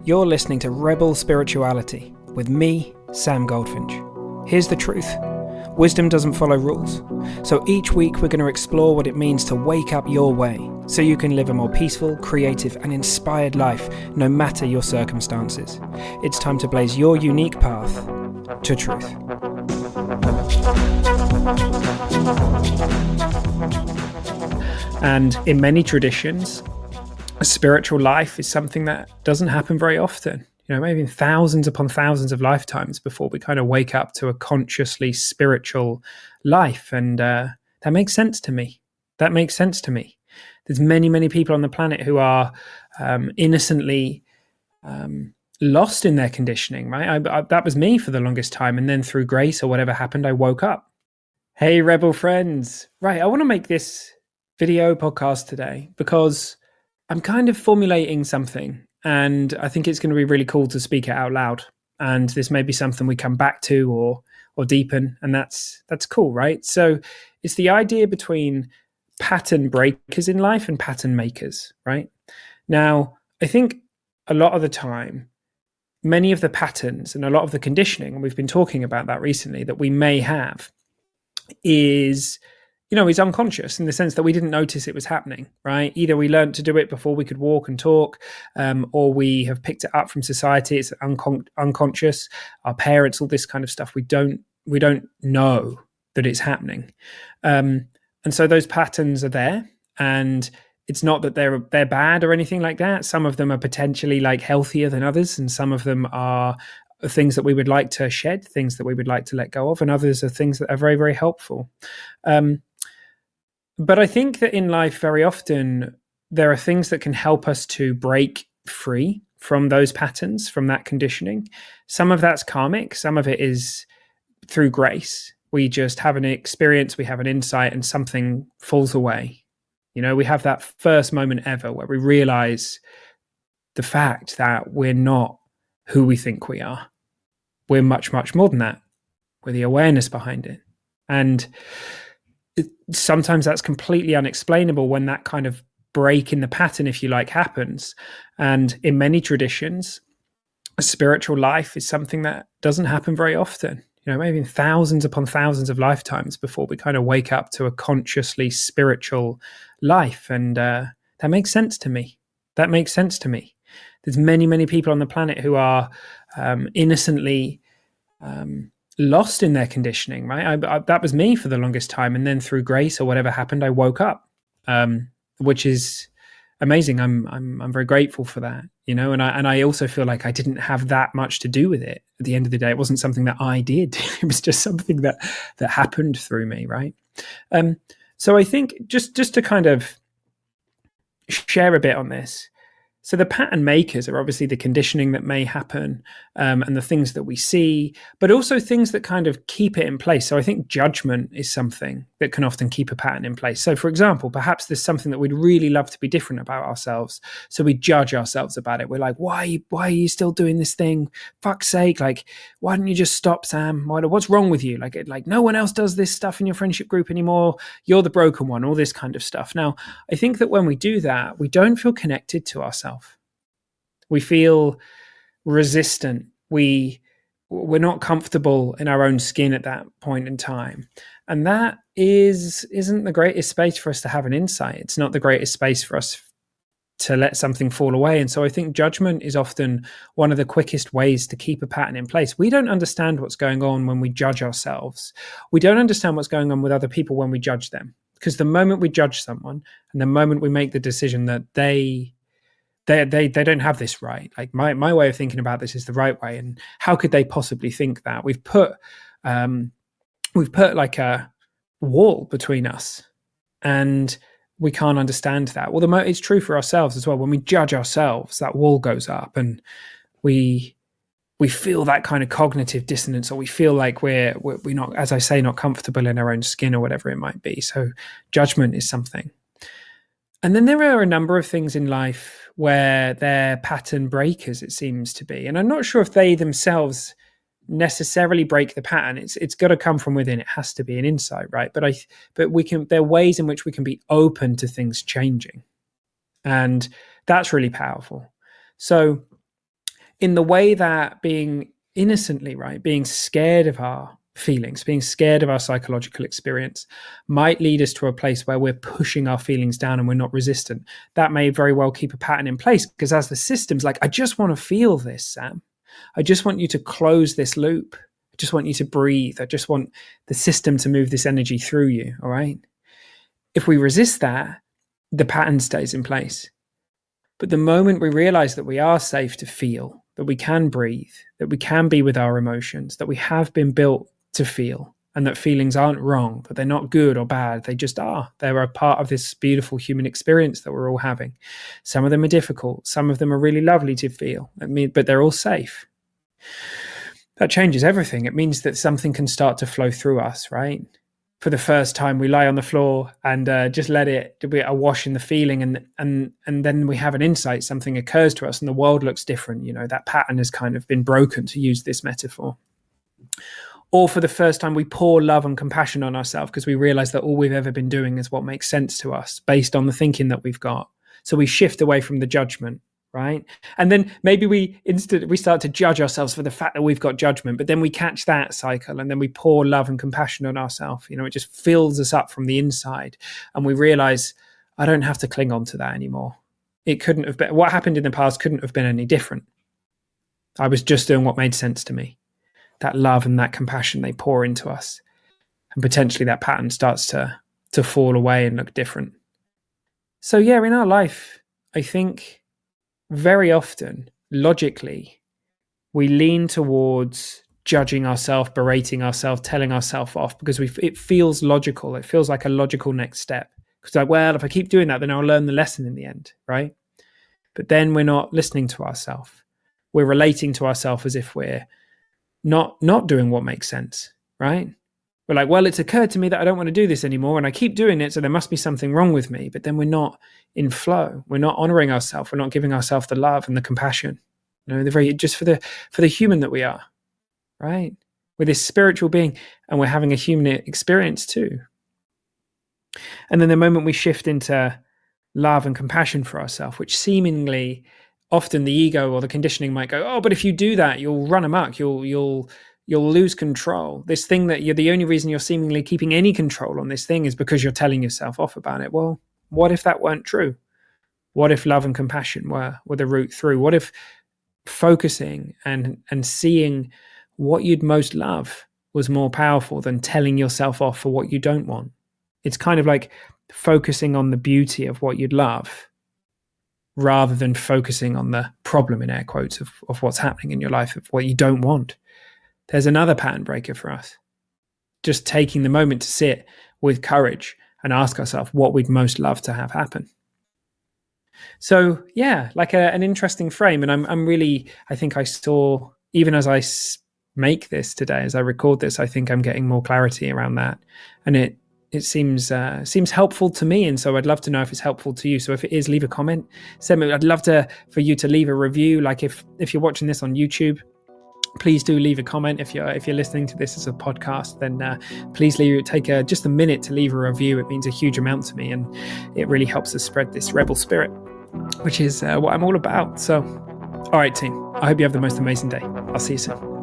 You're listening to Rebel Spirituality with me, Sam Goldfinch. Here's the truth. Wisdom doesn't follow rules. So each week we're going to explore what it means to wake up your way so you can live a more peaceful, creative and inspired life no matter your circumstances. It's time to blaze your unique path to truth. And in many traditions, a spiritual life is something that doesn't happen very often. Maybe thousands upon thousands of lifetimes before we kind of wake up to a consciously spiritual life. And that makes sense to me. There's many people on the planet who are innocently lost in their conditioning, right? That was me for the longest time. And then through grace or whatever happened, I woke up. Hey, Rebel friends. Right, I want to make this video podcast today because I'm kind of formulating something. And I think it's going to be really cool to speak it out loud. And this may be something we come back to or deepen. And that's cool, right? So it's the idea between pattern breakers in life and pattern makers, right? Now, I think a lot of the time, many of the patterns and a lot of the conditioning, and we've been talking about that recently, that we may have is unconscious in the sense that we didn't notice it was happening, right? Either we learned to do it before we could walk and talk, or we have picked it up from society. It's unconscious, our parents, all this kind of stuff. We don't know that it's happening. And so those patterns are there, and it's not that they're bad or anything like that. Some of them are potentially like healthier than others, and some of them are things that we would like to shed, things that we would like to let go of, and others are things that are very, very helpful. But I think that in life, very often, there are things that can help us to break free from those patterns, from that conditioning. Some of that's karmic. Some of it is through grace. We just have an experience, we have an insight, and something falls away. We have that first moment ever where we realize the fact that we're not who we think we are. We're much, much more than that. We're the awareness behind it. And sometimes that's completely unexplainable when that kind of break in the pattern, if you like, happens. And in many traditions, a spiritual life is something that doesn't happen very often. Maybe thousands upon thousands of lifetimes before we kind of wake up to a consciously spiritual life. And that makes sense to me. There's many people on the planet who are innocently lost in their conditioning, right? That was me for the longest time. And then through grace or whatever happened, I woke up, which is amazing. I'm very grateful for that, and I also feel like I didn't have that much to do with it. At the end of the day, it wasn't something that I did. It was just something that happened through me, right? So I think just to kind of share a bit on this. So the pattern makers are obviously the conditioning that may happen, and the things that we see, but also things that kind of keep it in place. So I think judgment is something that can often keep a pattern in place. So for example, perhaps there's something that we'd really love to be different about ourselves. So we judge ourselves about it. We're like, why are you still doing this thing? Fuck's sake. Like, why don't you just stop, Sam? What's wrong with you? Like no one else does this stuff in your friendship group anymore. You're the broken one, all this kind of stuff. Now, I think that when we do that, we don't feel connected to ourselves. We feel resistant. We're not comfortable in our own skin at that point in time. And that isn't the greatest space for us to have an insight. It's not the greatest space for us to let something fall away. And so I think judgment is often one of the quickest ways to keep a pattern in place. We don't understand what's going on when we judge ourselves. We don't understand what's going on with other people when we judge them. Because the moment we judge someone and the moment we make the decision that they don't have this right. Like my way of thinking about this is the right way. And how could they possibly think that? We've put like a wall between us, and we can't understand that. Well, it's true for ourselves as well. When we judge ourselves, that wall goes up, and we feel that kind of cognitive dissonance, or we feel like we're not, as I say, not comfortable in our own skin or whatever it might be. So judgment is something. And then there are a number of things in life where they're pattern breakers, it seems to be. And I'm not sure if they themselves necessarily break the pattern. It's got to come from within. It has to be an insight, right? But we can. There are ways in which we can be open to things changing, and that's really powerful. So in the way that being innocently, right, being scared of our feelings, being scared of our psychological experience might lead us to a place where we're pushing our feelings down and we're not resistant. That may very well keep a pattern in place, because as the system's like, I just want to feel this, Sam. I just want you to close this loop. I just want you to breathe. I just want the system to move this energy through you. All right. If we resist that, the pattern stays in place. But the moment we realize that we are safe to feel, that we can breathe, that we can be with our emotions, that we have been built to feel, and that feelings aren't wrong, that they're not good or bad, they just are. They're a part of this beautiful human experience that we're all having. Some of them are difficult. Some of them are really lovely to feel, but they're all safe. That changes everything. It means that something can start to flow through us, right? For the first time, we lie on the floor and just let it be awash in the feeling, and then we have an insight. Something occurs to us, and the world looks different. That pattern has kind of been broken, to use this metaphor. Or for the first time, we pour love and compassion on ourselves because we realize that all we've ever been doing is what makes sense to us based on the thinking that we've got. So we shift away from the judgment, right? And then maybe we start to judge ourselves for the fact that we've got judgment, but then we catch that cycle and then we pour love and compassion on ourselves. It just fills us up from the inside, and we realize, I don't have to cling on to that anymore. It couldn't have been, what happened in the past couldn't have been any different. I was just doing what made sense to me. That love and that compassion, they pour into us, and potentially that pattern starts to fall away and look different. So yeah, in our life, I think very often, logically, we lean towards judging ourselves, berating ourselves, telling ourselves off, because it feels logical. It feels like a logical next step. Because if I keep doing that, then I'll learn the lesson in the end, right? But then we're not listening to ourselves. We're relating to ourselves as if we're not doing what makes sense, right? We're like, well, it's occurred to me that I don't want to do this anymore, and I keep doing it, so there must be something wrong with me. But then we're not in flow. We're not honoring ourselves. We're not giving ourselves the love and the compassion, just for the human that we are, right? We're this spiritual being, and we're having a human experience too. And then the moment we shift into love and compassion for ourselves, which seemingly often the ego or the conditioning might go, oh, but if you do that, you'll run amok, you'll lose control. This thing that the only reason you're seemingly keeping any control on this thing is because you're telling yourself off about it. Well, what if that weren't true? What if love and compassion were the route through? What if focusing and seeing what you'd most love was more powerful than telling yourself off for what you don't want? It's kind of like focusing on the beauty of what you'd love rather than focusing on the problem, in air quotes, of what's happening in your life, of what you don't want. There's another pattern breaker for us. Just taking the moment to sit with courage and ask ourselves what we'd most love to have happen. So yeah, like an interesting frame. And I'm really, I think I saw, even as I make this today, as I record this, I think I'm getting more clarity around that. And it seems helpful to me, and so I'd love to know if it's helpful to you. So if it is, leave a comment. I'd love for you to leave a review. Like if you're watching this on YouTube, please do leave a comment. If you're listening to this as a podcast, then please take just a minute to leave a review. It means a huge amount to me, and it really helps us spread this rebel spirit, which is what I'm all about. So, all right, team. I hope you have the most amazing day. I'll see you soon.